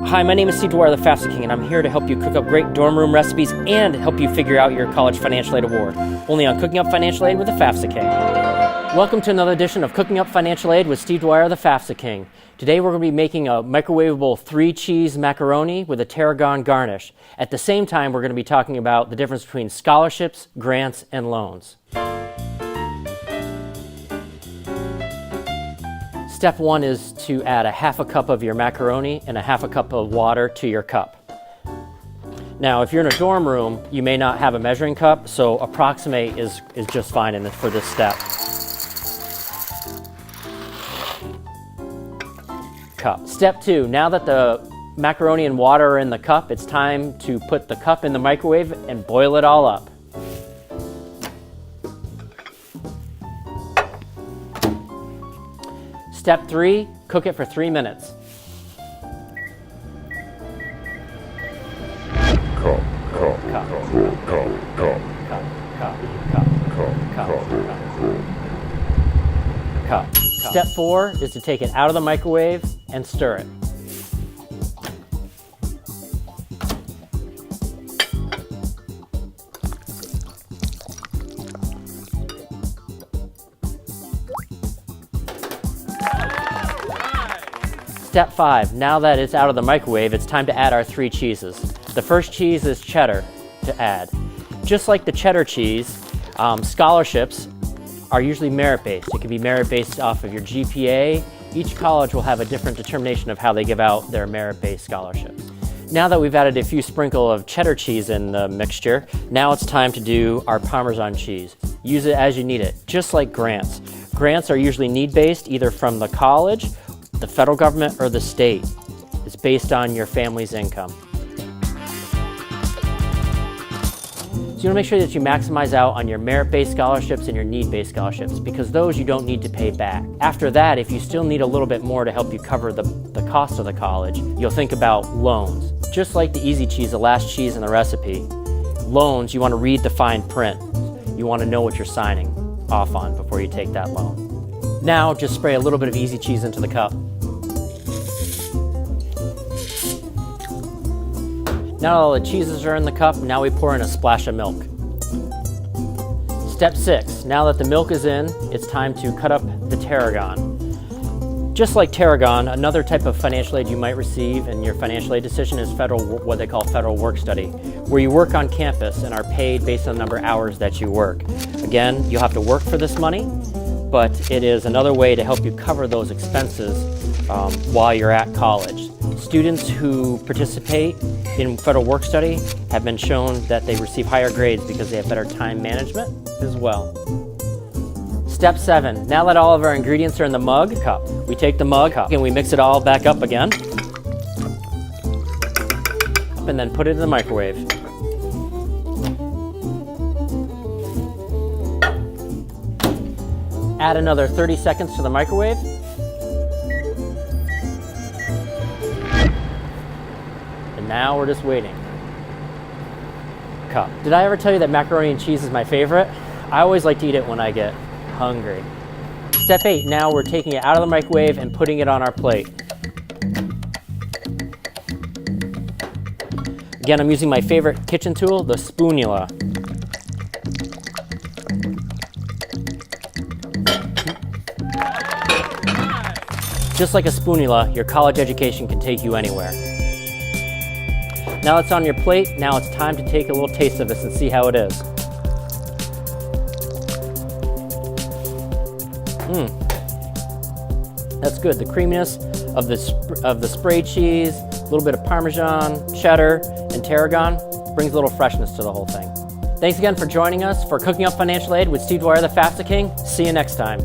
Hi, my name is Steve Dwyer, the FAFSA King, and I'm here to help you cook up great dorm room recipes and help you figure out your college financial aid award. Only on Cooking Up Financial Aid with the FAFSA King. Welcome to another edition of Cooking Up Financial Aid with Steve Dwyer, the FAFSA King. Today we're going to be making a microwavable 3-cheese macaroni with a tarragon garnish. At the same time, we're going to be talking about the difference between scholarships, grants, and loans. Step one is to add a half a cup of your macaroni and a half a cup of water to your cup. Now, if you're in a dorm room, you may not have a measuring cup, so approximate is just fine for this step. Cup. Step two, now that the macaroni and water are in the cup, it's time to put the cup in the microwave and boil it all up. Step three, cook it for 3 minutes. Cup. Step four is to take it out of the microwave and stir it. Step five, now that it's out of the microwave, it's time to add our 3 cheeses. The first cheese is cheddar to add. Just like the cheddar cheese, scholarships are usually merit-based. It can be merit-based off of your GPA. Each college will have a different determination of how they give out their merit-based scholarships. Now that we've added a few sprinkles of cheddar cheese in the mixture, now it's time to do our Parmesan cheese. Use it as you need it, just like grants. Grants are usually need-based, either from the college, the federal government, or the state. It's based on your family's income. So you want to make sure that you maximize out on your merit-based scholarships and your need-based scholarships, because those you don't need to pay back. After that, if you still need a little bit more to help you cover the cost of the college, you'll think about loans. Just like the easy cheese, the last cheese in the recipe, loans, you want to read the fine print. You want to know what you're signing off on before you take that loan. Now, just spray a little bit of easy cheese into the cup. Now all the cheeses are in the cup, now we pour in a splash of milk. Step 6, now that the milk is in, it's time to cut up the tarragon. Just like tarragon, another type of financial aid you might receive in your financial aid decision is what they call federal work study, where you work on campus and are paid based on the number of hours that you work. Again, you'll have to work for this money, but it is another way to help you cover those expenses while you're at college. Students who participate in federal work study have been shown that they receive higher grades because they have better time management as well. Step 7, now that all of our ingredients are in the mug cup, we take the mug cup and we mix it all back up again, and then put it in the microwave. Add another 30 seconds to the microwave. And now we're just waiting. Cup. Did I ever tell you that macaroni and cheese is my favorite? I always like to eat it when I get hungry. Step 8, now we're taking it out of the microwave and putting it on our plate. Again, I'm using my favorite kitchen tool, the spoonula. Just like a spoonula, your college education can take you anywhere. Now it's on your plate, now it's time to take a little taste of this and see how it is. That's good. The creaminess of the sprayed cheese, a little bit of Parmesan, cheddar, and tarragon brings a little freshness to the whole thing. Thanks again for joining us for Cooking Up Financial Aid with Steve Dwyer, the FAFSA King. See you next time.